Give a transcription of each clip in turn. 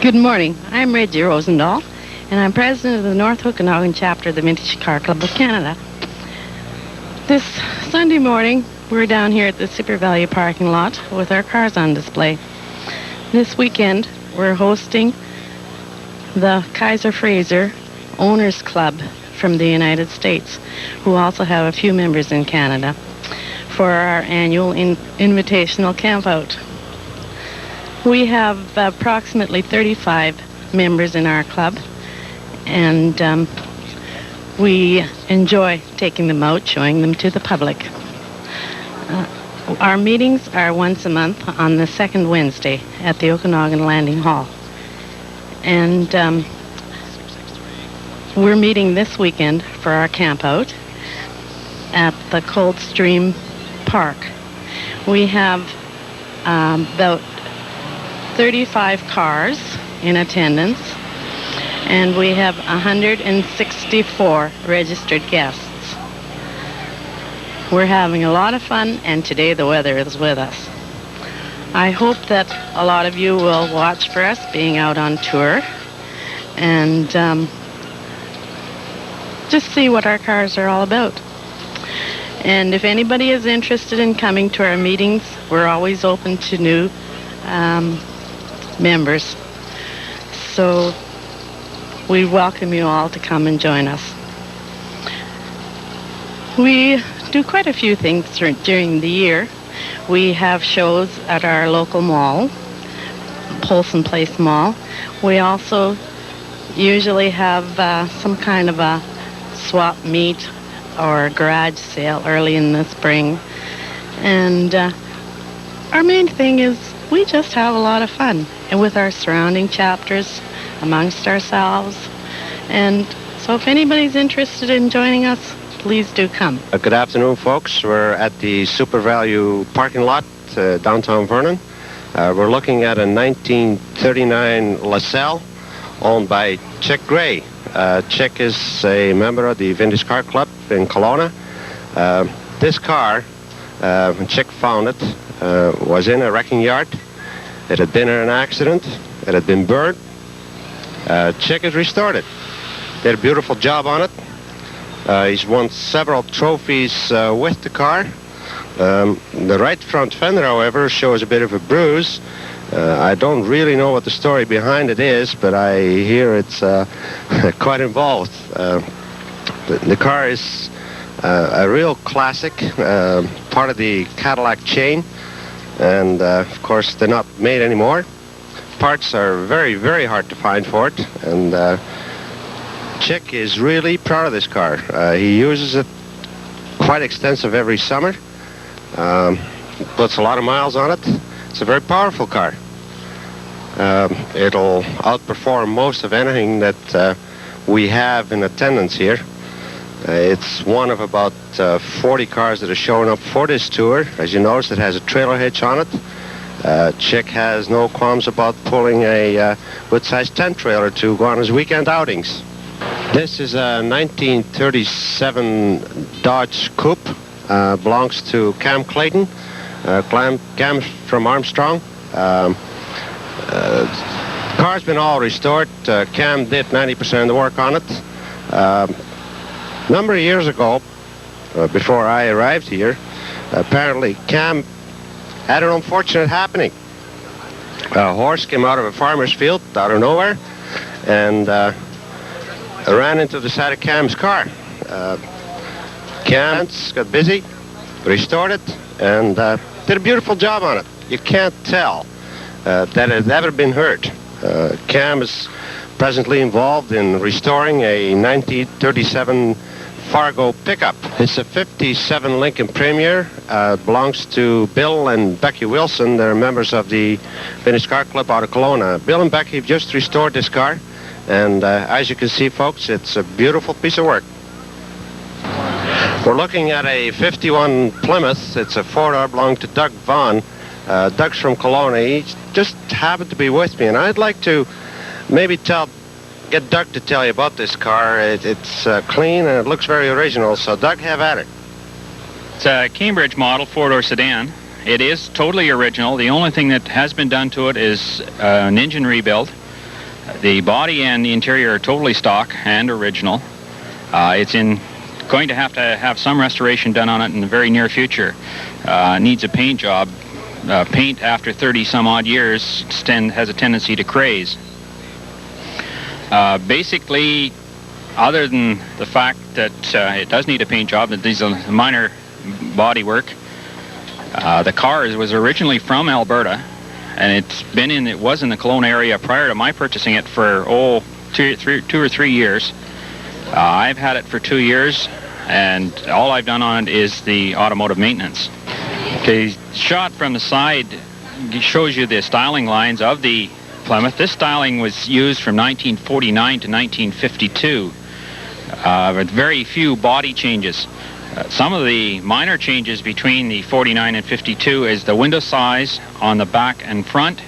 Good morning. I'm Reggie Rosendahl, and I'm president of the North Okanagan chapter of the Vintage Car Club of Canada. This Sunday morning, we're down here at the Super Value parking lot with our cars on display. This weekend, we're hosting the Kaiser Fraser Owners Club from the United States, who also have a few members in Canada, for our annual invitational campout. We have approximately 35 members in our club, and we enjoy taking them out, showing them to the public. Our meetings are once a month on the second Wednesday at the Okanagan Landing Hall. And we're meeting this weekend for our campout at the Coldstream Park. We have about 35 cars in attendance, and we have 164 registered guests. We're having a lot of fun, and today the weather is with us. I hope that a lot of you will watch for us being out on tour and just see what our cars are all about. And if anybody is interested in coming to our meetings, we're always open to new members. So we welcome you all to come and join us. We do quite a few things during the year. We have shows at our local mall, Polson Place Mall. We also usually have some kind of a swap meet or garage sale early in the spring. And our main thing is we just have a lot of fun, and with our surrounding chapters amongst ourselves. And so if anybody's interested in joining us, please do come. Good afternoon, folks. We're at the Super Value parking lot, downtown Vernon. We're looking at a 1939 LaSalle owned by Chick Gray. Chick is a member of the Vintage Car Club in Kelowna. This car, when Chick found it, was in a wrecking yard. It had been in an accident. It had been burned. Chick has restored it. Did a beautiful job on it. He's won several trophies with the car. The right front fender, however, shows a bit of a bruise. I don't really know what the story behind it is, but I hear it's quite involved. The car is a real classic, part of the Cadillac chain, and of course they're not made anymore. Parts are very, very hard to find for it, and Chick is really proud of this car. He uses it quite extensive every summer. Puts a lot of miles on it. It's a very powerful car. It'll outperform most of anything that we have in attendance here. It's one of about 40 cars that are showing up for this tour. As you notice, it has a trailer hitch on it. Chick has no qualms about pulling a good-sized tent trailer to go on his weekend outings. This is a 1937 Dodge Coupe. Belongs to Cam Clayton. Cam's from Armstrong. Car's been all restored. Cam did 90% of the work on it. A number of years ago, before I arrived here, apparently Cam had an unfortunate happening. A horse came out of a farmer's field out of nowhere and ran into the side of Cam's car. Cam got busy, restored it, and did a beautiful job on it. You can't tell that it had ever been hurt. Cam is presently involved in restoring a 1937 Fargo pickup. It's a 57 Lincoln Premier. Belongs to Bill and Becky Wilson. They're members of the Vintage Car Club out of Kelowna. Bill and Becky have just restored this car, and as you can see, folks, it's a beautiful piece of work. We're looking at a 51 Plymouth. It's a four-door, belonging to Doug Vaughn. Doug's from Kelowna. He just happened to be with me, and I'd like to maybe get Doug to tell you about this car. It's clean and it looks very original, so Doug, have at it. It's a Cambridge model four-door sedan. It is totally original. The only thing that has been done to it is an engine rebuild. The body and the interior are totally stock and original. It's going to have some restoration done on it in the very near future. Needs a paint job. Paint after 30 some odd years has a tendency to craze. Basically, other than the fact that it does need a paint job, that these are minor body work, the car was originally from Alberta, and it was in the Kelowna area prior to my purchasing it for 2 or 3 years. I've had it for 2 years, and all I've done on it is the automotive maintenance. Okay, shot from the side shows you the styling lines of the Plymouth. This styling was used from 1949 to 1952, with very few body changes. Some of the minor changes between the 49 and 52 is the window size on the back and front,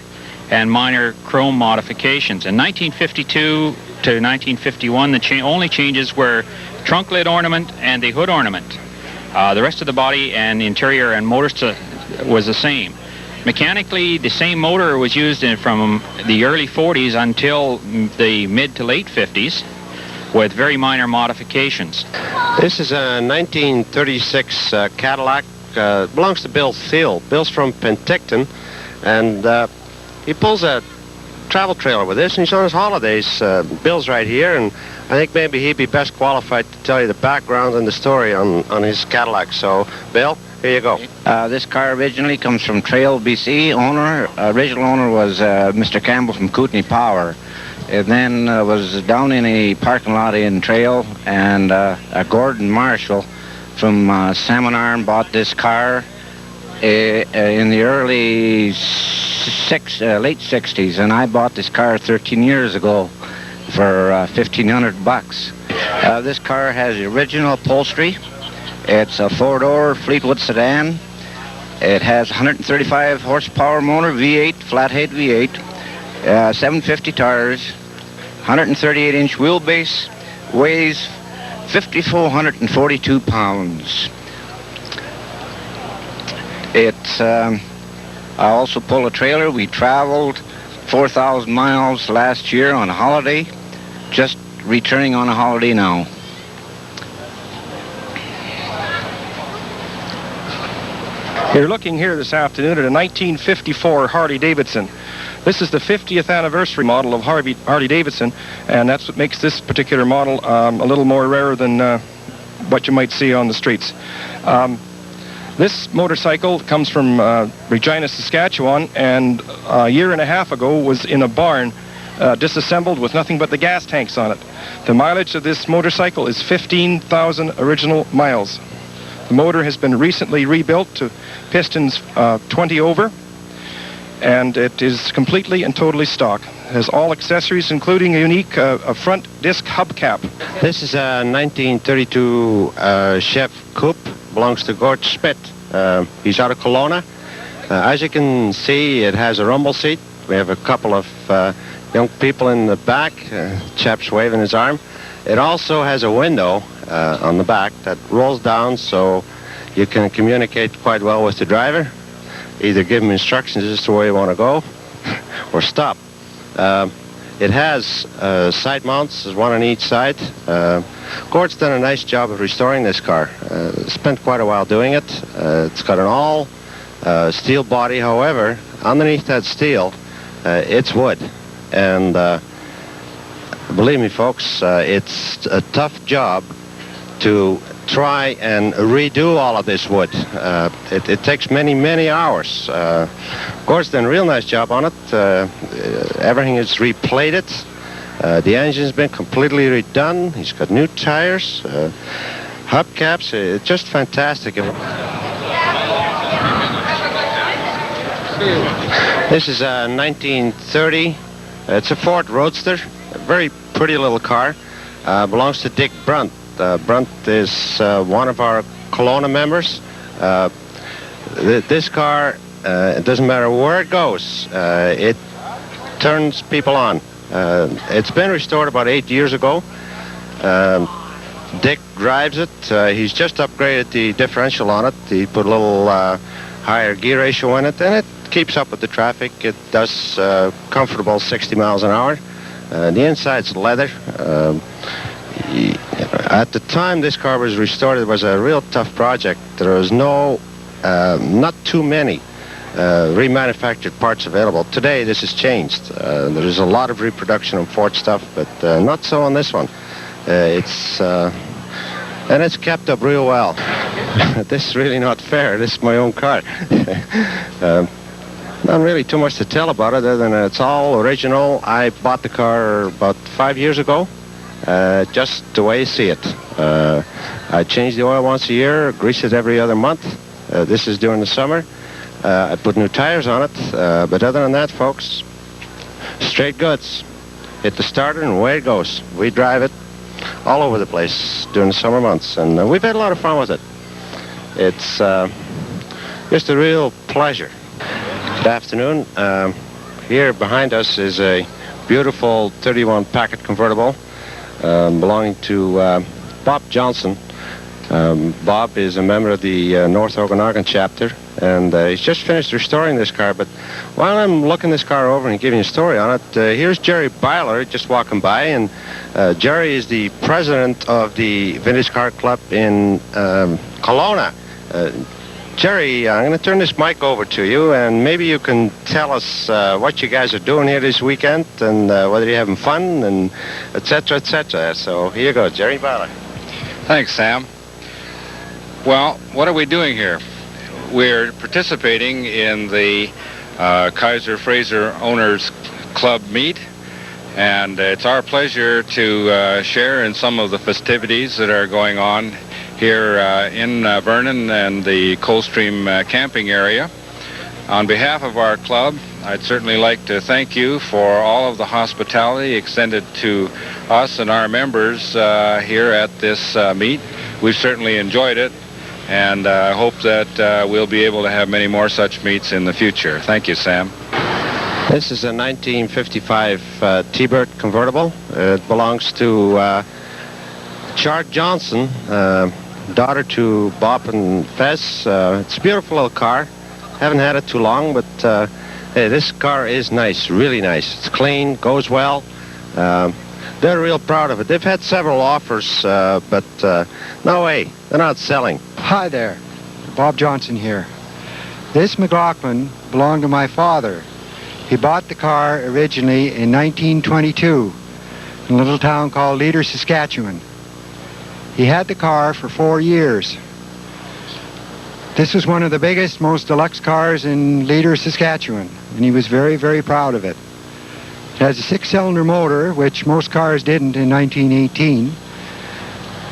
and minor chrome modifications. In 1952 to 1951, the only changes were trunk lid ornament and the hood ornament. The rest of the body and the interior and motors was the same. Mechanically, the same motor was used from the early 40s until the mid to late 50s, with very minor modifications. This is a 1936 Cadillac. Belongs to Bill Thiel. Bill's from Penticton, and he pulls a travel trailer with this, and he's on his holidays. Bill's right here, and I think maybe he'd be best qualified to tell you the background and the story on his Cadillac. So, Bill, here you go. This car originally comes from Trail, BC. Original owner was Mr. Campbell from Kootenai Power. It then was down in a parking lot in Trail, and Gordon Marshall from Salmon Arm bought this car in the early late 60s, and I bought this car 13 years ago for $1,500. This car has the original upholstery. It's a 4-door Fleetwood sedan. It has 135 horsepower motor, V8, flathead V8, 750 tires, 138-inch wheelbase, weighs 5,442 pounds. I also pull a trailer. We traveled 4,000 miles last year on a holiday, just returning on a holiday now. You're looking here this afternoon at a 1954 Harley-Davidson. This is the 50th anniversary model of Harley-Davidson, and that's what makes this particular model a little more rare than what you might see on the streets. This motorcycle comes from Regina, Saskatchewan, and a year and a half ago was in a barn disassembled with nothing but the gas tanks on it. The mileage of this motorcycle is 15,000 original miles. The motor has been recently rebuilt to pistons 20 over, and it is completely and totally stock. It has all accessories, including a unique front disc hubcap. This is a 1932 Chef Coupe. Belongs to Gord Schmidt. He's out of Kelowna. As you can see, it has a rumble seat. We have a couple of young people in the back. Chap's waving his arm. It also has a window on the back that rolls down, so you can communicate quite well with the driver. Either give him instructions as to where you want to go, or stop. It has side mounts, one on each side. Gord's done a nice job of restoring this car. Spent quite a while doing it. It's got an all steel body. However, underneath that steel, it's wood. And believe me, folks, it's a tough job to try and redo all of this wood. It takes many, many hours. Gord's done a real nice job on it. Everything is replated. The engine's been completely redone. He's got new tires, hubcaps. It's just fantastic. This is a 1930. It's a Ford Roadster. A very pretty little car. Belongs to Dick Brunt. Brunt is one of our Kelowna members. This car, it doesn't matter where it goes, it turns people on. It's been restored about 8 years ago. Dick drives it. He's just upgraded the differential on it. He put a little higher gear ratio in it, and it keeps up with the traffic. It does comfortable 60 miles an hour. The inside's leather. At the time this car was restored, it was a real tough project. There was not too many remanufactured parts available. Today this has changed. There's a lot of reproduction on Ford stuff, but not so on this one. And it's kept up real well. This is really not fair. This is my own car. Not really too much to tell about it other than it's all original. I bought the car about 5 years ago, just the way you see it. I change the oil once a year, grease it every other month. This is during the summer. I put new tires on it, but other than that, folks, straight goods. Hit the starter and away it goes. We drive it all over the place during the summer months, and we've had a lot of fun with it. It's just a real pleasure. Good afternoon. Here behind us is a beautiful 31 Packard convertible belonging to Bob Johnson. Bob is a member of the North Okanagan chapter, and he's just finished restoring this car. But while I'm looking this car over and giving you a story on it, here's Jerry Byler just walking by, and Jerry is the president of the Vintage Car Club in Kelowna. Jerry, I'm going to turn this mic over to you, and maybe you can tell us what you guys are doing here this weekend, and whether you're having fun, and et cetera, et cetera. So here you go, Jerry Byler. Thanks, Sam. Well, what are we doing here? We're participating in the Kaiser Fraser Owners Club meet, and it's our pleasure to share in some of the festivities that are going on here in Vernon and the Coldstream camping area. On behalf of our club, I'd certainly like to thank you for all of the hospitality extended to us and our members here at this meet. We've certainly enjoyed it, and I hope that we'll be able to have many more such meets in the future. Thank you, Sam. This is a 1955 T-Bird Convertible. It belongs to Chart Johnson, daughter to Bob and Fez. It's a beautiful little car. Haven't had it too long, but hey, this car is nice, really nice. It's clean, goes well. They're real proud of it. They've had several offers, but no way, they're not selling. Hi there, Bob Johnson here. This McLaughlin belonged to my father. He bought the car originally in 1922 in a little town called Leader, Saskatchewan. He had the car for 4 years. This was one of the biggest, most deluxe cars in Leader, Saskatchewan, and he was very, very proud of it. It has a 6-cylinder motor, which most cars didn't in 1918,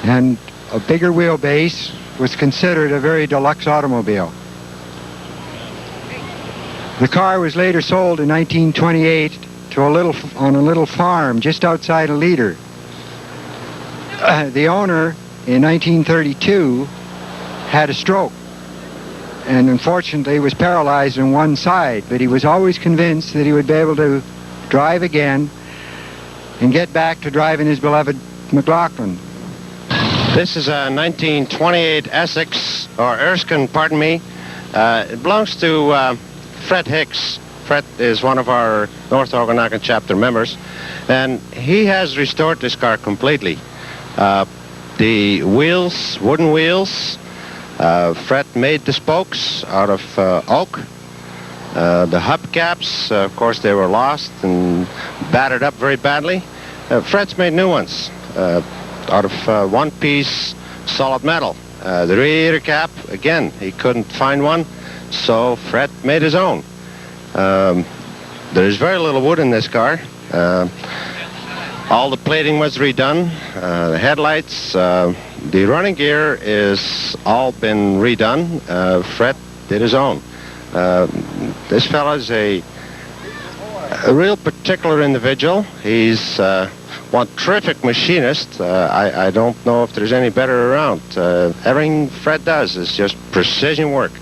and a bigger wheelbase was considered a very deluxe automobile. The car was later sold in 1928 to on a little farm just outside of Leader. The owner in 1932 had a stroke and unfortunately was paralyzed on one side, but he was always convinced that he would be able to drive again and get back to driving his beloved McLaughlin. This is a 1928 Essex, or Erskine, pardon me. It belongs to Fred Hicks. Fred is one of our North Okanagan chapter members, and he has restored this car completely. The wheels, wooden wheels, Fred made the spokes out of oak. The hubcaps, of course, they were lost and battered up very badly. Fred's made new ones out of one-piece solid metal. The radiator cap, again, he couldn't find one, so Fred made his own. There's very little wood in this car. All the plating was redone. The headlights, the running gear is all been redone. Fred did his own. This fella's a real particular individual. He's one terrific machinist. I don't know if there's any better around. Everything Fred does is just precision work.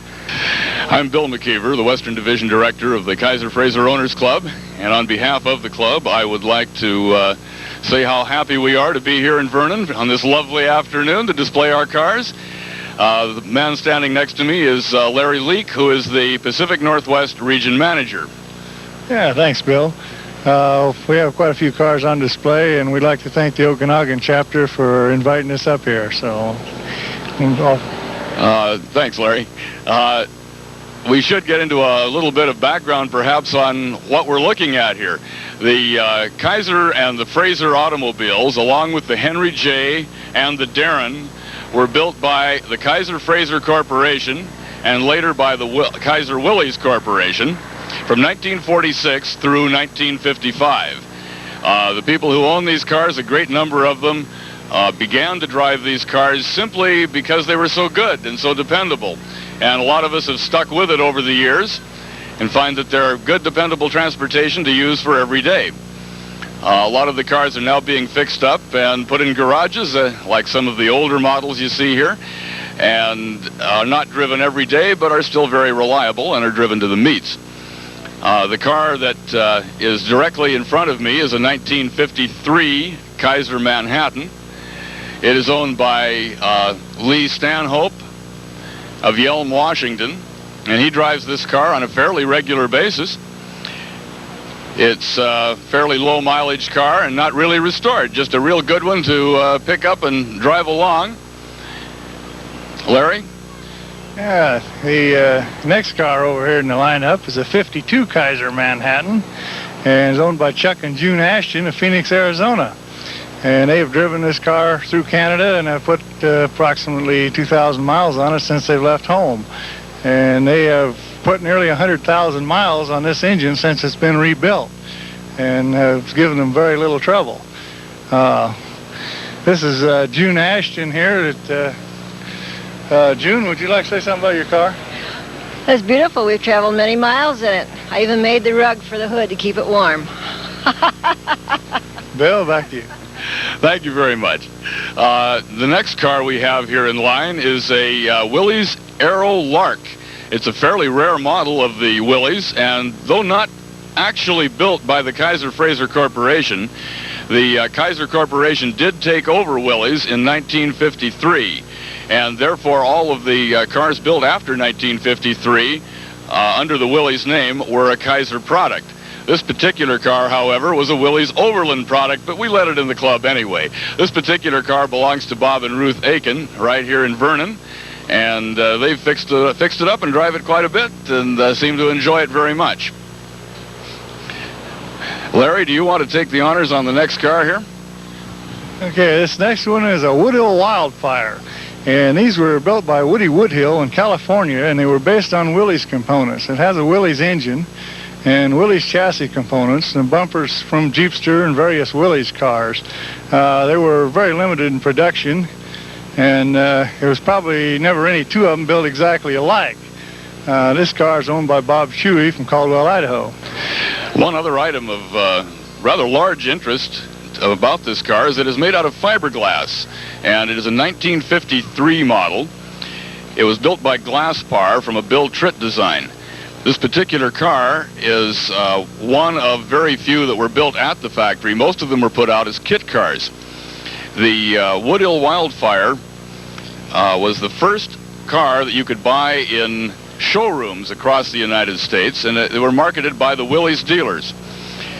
I'm Bill McKeever, the Western Division Director of the Kaiser Fraser Owners Club, and on behalf of the club, I would like to say how happy we are to be here in Vernon on this lovely afternoon to display our cars. The man standing next to me is Larry Leak, who is the Pacific Northwest Region Manager. Yeah, thanks, Bill. We have quite a few cars on display, and we'd like to thank the Okanagan chapter for inviting us up here. So, thanks, Larry. We should get into a little bit of background, perhaps, on what we're looking at here. The Kaiser and the Fraser automobiles, along with the Henry J. and the Darren, were built by the Kaiser Fraser Corporation and later by the Kaiser Willys Corporation from 1946 through 1955. The people who own these cars, a great number of them, began to drive these cars simply because they were so good and so dependable. And a lot of us have stuck with it over the years and find that they're good, dependable transportation to use for every day. A lot of the cars are now being fixed up and put in garages, like some of the older models you see here, and are not driven every day, but are still very reliable and are driven to the meets. The car that is directly in front of me is a 1953 Kaiser Manhattan. It is owned by Lee Stanhope of Yelm, Washington, and he drives this car on a fairly regular basis. It's a fairly low mileage car and not really restored, just a real good one to pick up and drive along. Larry? Yeah, the next car over here in the lineup is a 52 Kaiser Manhattan, and is owned by Chuck and June Ashton of Phoenix, Arizona. And they have driven this car through Canada and have put approximately 2,000 miles on it since they've left home. And they have put nearly 100,000 miles on this engine since it's been rebuilt, and have given them very little trouble. This is June Ashton here. June, would you like to say something about your car? It's beautiful. We've traveled many miles in it. I even made the rug for the hood to keep it warm. Bill, back to you. Thank you very much. The next car we have here in line is a Willys Aero Lark. It's a fairly rare model of the Willys, and though not actually built by the Kaiser Fraser Corporation, the Kaiser Corporation did take over Willys in 1953, and therefore all of the cars built after 1953 under the Willys name were a Kaiser product. This particular car, however, was a Willys Overland product, but we let it in the club anyway. This particular car belongs to Bob and Ruth Aiken right here in Vernon, and they've fixed it up and drive it quite a bit and seem to enjoy it very much. Larry, do you want to take the honors on the next car here? Okay, this next one is a Woodhill Wildfire. And these were built by Woody Woodhill in California, and they were based on Willys components. It has a Willys engine and Willys chassis components and bumpers from Jeepster and various Willys cars. They were very limited in production, and there was probably never any two of them built exactly alike. This car is owned by Bob Shuey from Caldwell, Idaho. One other item of rather large interest about this car is it is made out of fiberglass, and it is a 1953 model. It was built by Glasspar from a Bill Tritt design. This particular car is one of very few that were built at the factory. Most of them were put out as kit cars. The Woodhill Wildfire was the first car that you could buy in showrooms across the United States, and they were marketed by the Willys dealers.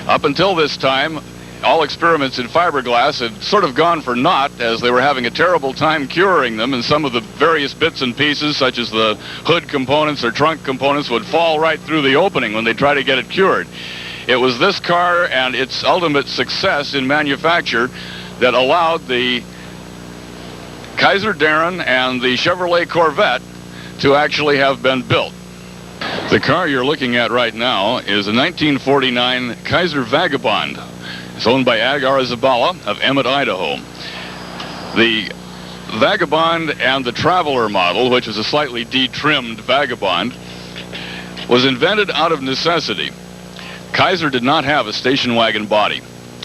Up until this time, all experiments in fiberglass had sort of gone for naught, as they were having a terrible time curing them, and some of the various bits and pieces, such as the hood components or trunk components, would fall right through the opening when they try to get it cured. It was this car and its ultimate success in manufacture that allowed the Kaiser Darren and the Chevrolet Corvette to actually have been built. The car you're looking at right now is a 1949 Kaiser Vagabond. It's owned by Agar Zabala of Emmett, Idaho. The Vagabond and the Traveler model, which is a slightly de-trimmed Vagabond, was invented out of necessity. Kaiser did not have a station wagon body,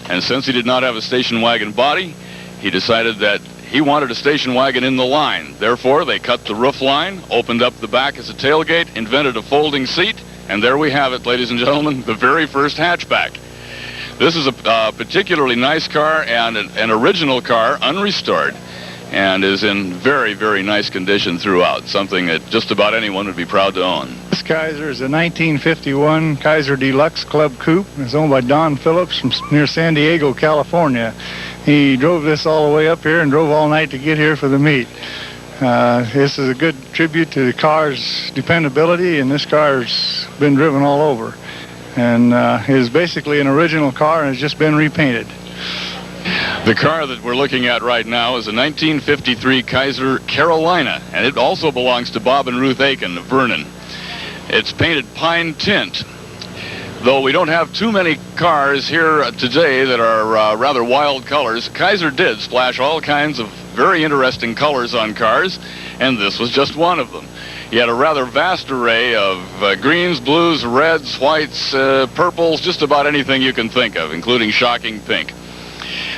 and since he did not have a station wagon body, he decided that he wanted a station wagon in the line. Therefore, they cut the roof line, opened up the back as a tailgate, invented a folding seat, and there we have it, ladies and gentlemen, the very first hatchback. This is a particularly nice car and an original car, unrestored. and is in very, very nice condition throughout, something that just about anyone would be proud to own. This Kaiser is a 1951 Kaiser Deluxe Club Coupe. It's owned by Don Phillips from near San Diego, California. He drove this all the way up here and drove all night to get here for the meet. This is a good tribute to the car's dependability, and this car's been driven all over. And is basically an original car and has just been repainted. The car that we're looking at right now is a 1953 Kaiser Carolina, and it also belongs to Bob and Ruth Aiken of Vernon. It's painted pine tint. Though we don't have too many cars here today that are rather wild colors, Kaiser did splash all kinds of very interesting colors on cars, and this was just one of them. He had a rather vast array of greens, blues, reds, whites, purples, just about anything you can think of, including shocking pink.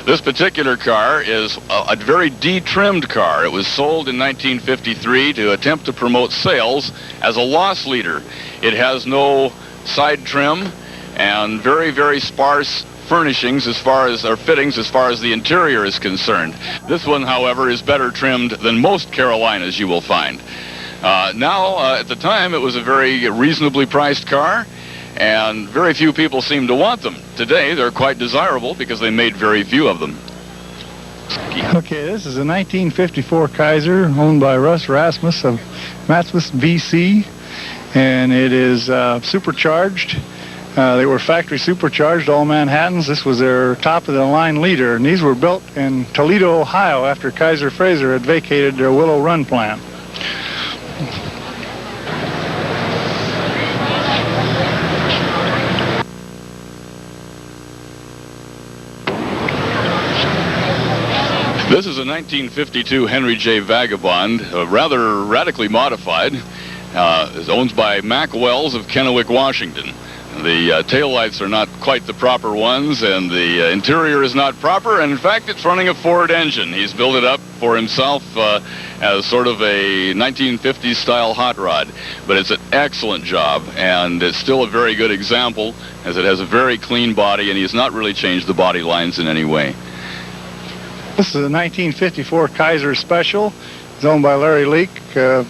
This particular car is a very de-trimmed car. It was sold in 1953 to attempt to promote sales as a loss leader. It has no side trim and very, very sparse furnishings as far as, or fittings as far as the interior is concerned. This one, however, is better trimmed than most Carolinas you will find. At the time, it was a very reasonably priced car, and very few people seem to want them. Today, they're quite desirable because they made very few of them. Okay, this is a 1954 Kaiser owned by Russ Rasmus of Matsmas, BC, and it is supercharged. They were factory supercharged, all Manhattans. This was their top-of-the-line leader, and these were built in Toledo, Ohio, after Kaiser Frazer had vacated their Willow Run plant. This is a 1952 Henry J. Vagabond, rather radically modified. Is owned by Mack Wells of Kennewick, Washington. The taillights are not quite the proper ones, and the interior is not proper, and in fact it's running a Ford engine. He's built it up for himself as sort of a 1950s style hot rod, but it's an excellent job, and it's still a very good example, as it has a very clean body, and he has not really changed the body lines in any way. This is a 1954 Kaiser Special. It's owned by Larry Leak of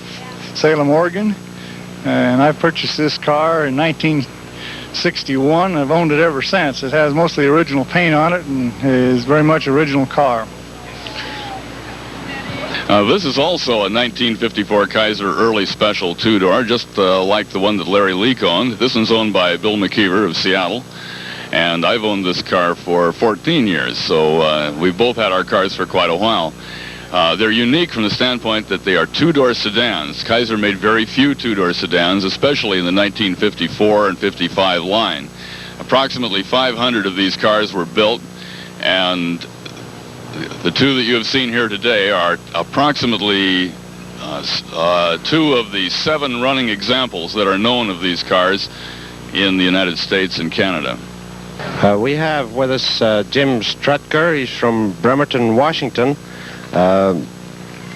Salem, Oregon, and I purchased this car in 1961. I've owned it ever since. It has mostly original paint on it and is very much original car. This is also a 1954 Kaiser early special two-door, just like the one that Larry Leak owned. This one's owned by Bill McKeever of Seattle, and I've owned this car for 14 years, so we've both had our cars for quite a while. They're unique from the standpoint that they are two-door sedans. Kaiser made very few two-door sedans, especially in the 1954 and 55 line. Approximately 500 of these cars were built, and the two that you have seen here today are approximately two of the 7 running examples that are known of these cars in the United States and Canada. We have with us Jim Strutker. He's from Bremerton, Washington.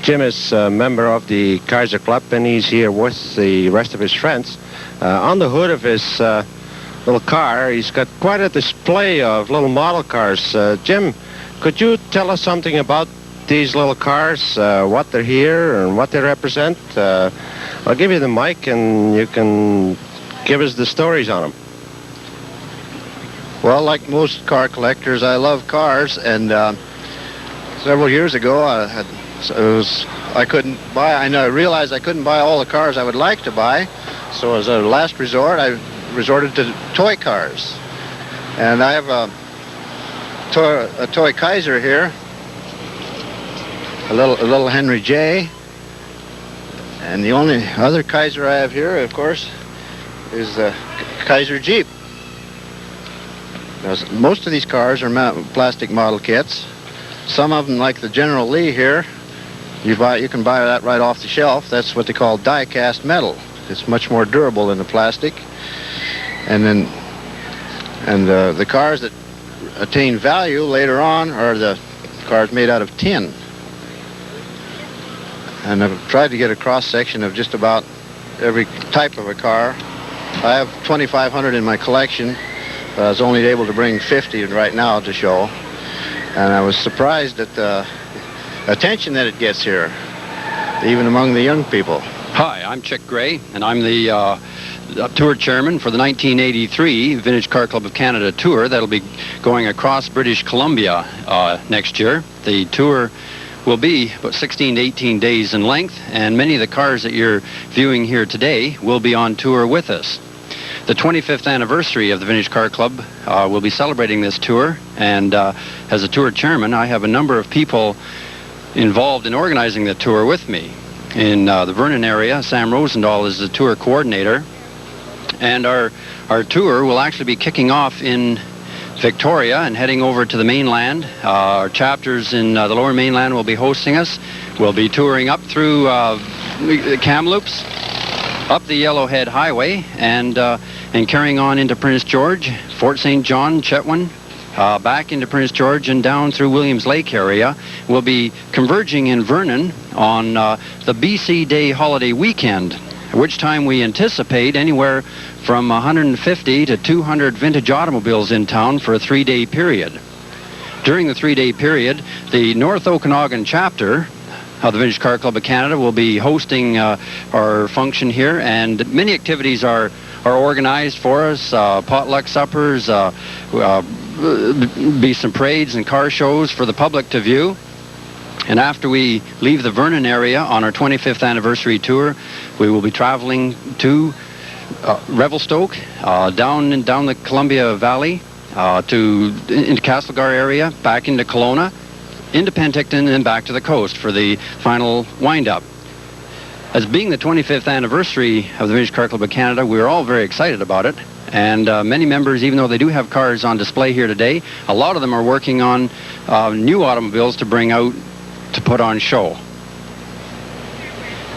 Jim is a member of the Kaiser Club, and he's here with the rest of his friends. On the hood of his little car, he's got quite a display of little model cars. Jim, could you tell us something about these little cars, what they're here and what they represent? I'll give you the mic, and you can give us the stories on them. Well, like most car collectors, I love cars, and several years ago, I realized I couldn't buy all the cars I would like to buy, so as a last resort, I resorted to toy cars. And I have a toy Kaiser here, a little Henry J. And the only other Kaiser I have here, of course, is the Kaiser Jeep. Now, most of these cars are plastic model kits. Some of them, like the General Lee here, you can buy that right off the shelf. That's what they call die-cast metal. It's much more durable than the plastic. And then, the cars that attain value later on are the cars made out of tin. And I've tried to get a cross-section of just about every type of a car. I have 2,500 in my collection, but I was only able to bring 50 right now to show. And I was surprised at attention that it gets here, even among the young people. Hi, I'm Chick Gray, and I'm the tour chairman for the 1983 Vintage Car Club of Canada tour that'll be going across British Columbia next year. The tour will be about 16 to 18 days in length, and many of the cars that you're viewing here today will be on tour with us. The 25th anniversary of the Vintage Car Club will be celebrating this tour, and as a tour chairman, I have a number of people involved in organizing the tour with me. In the Vernon area, Sam Rosendahl is the tour coordinator, and our tour will actually be kicking off in Victoria and heading over to the mainland. Our chapters in the lower mainland will be hosting us. We'll be touring up through Kamloops, up the Yellowhead Highway, and carrying on into Prince George, Fort St. John, Chetwynd, back into Prince George and down through Williams Lake area. We'll be converging in Vernon on the BC Day holiday weekend, at which time we anticipate anywhere from 150 to 200 vintage automobiles in town for a 3-day period. During the 3-day period, the North Okanagan chapter of the Vintage Car Club of Canada will be hosting our function here, and many activities are organized for us. Potluck suppers, be some parades and car shows for the public to view. And after we leave the Vernon area on our 25th anniversary tour, we will be traveling to Revelstoke, down the Columbia Valley, into Castlegar area, back into Kelowna, into Penticton, and then back to the coast for the final wind-up. As being the 25th anniversary of the Vintage Car Club of Canada, we're all very excited about it. And many members, even though they do have cars on display here today, a lot of them are working on new automobiles to bring out to put on show.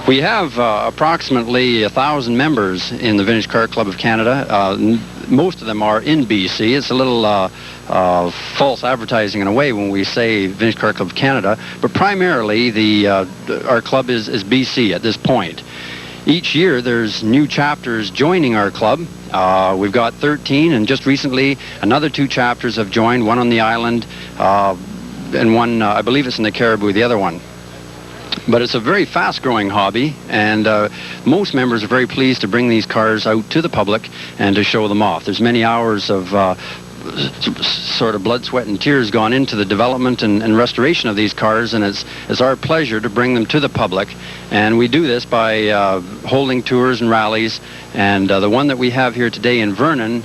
We have approximately 1,000 members in the Vintage Car Club of Canada. Most of them are in BC. It's a little false advertising in a way when we say Vintage Car Club of Canada, but primarily our club is BC at this point. Each year there's new chapters joining our club. We've got 13, and just recently another 2 chapters have joined, one on the island and one, I believe it's in the Caribou, the other one. But it's a very fast-growing hobby, and most members are very pleased to bring these cars out to the public and to show them off. There's many hours of sort of blood, sweat, and tears gone into the development and restoration of these cars, and it's our pleasure to bring them to the public. And we do this by holding tours and rallies, and the one that we have here today in Vernon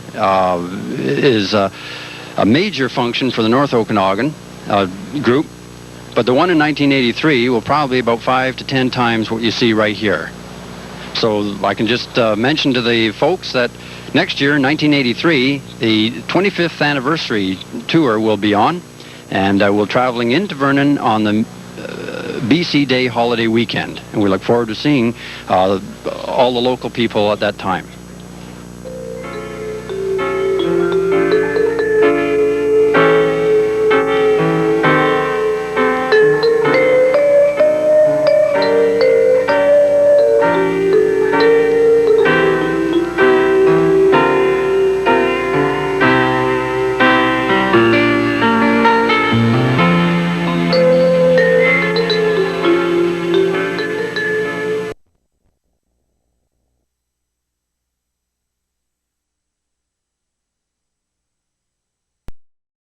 is a major function for the North Okanagan group. But the one in 1983 will probably be about 5 to 10 times what you see right here. So I can just mention to the folks that next year, in 1983, the 25th anniversary tour will be on, and we're traveling into Vernon on the BC Day holiday weekend. And we look forward to seeing all the local people at that time.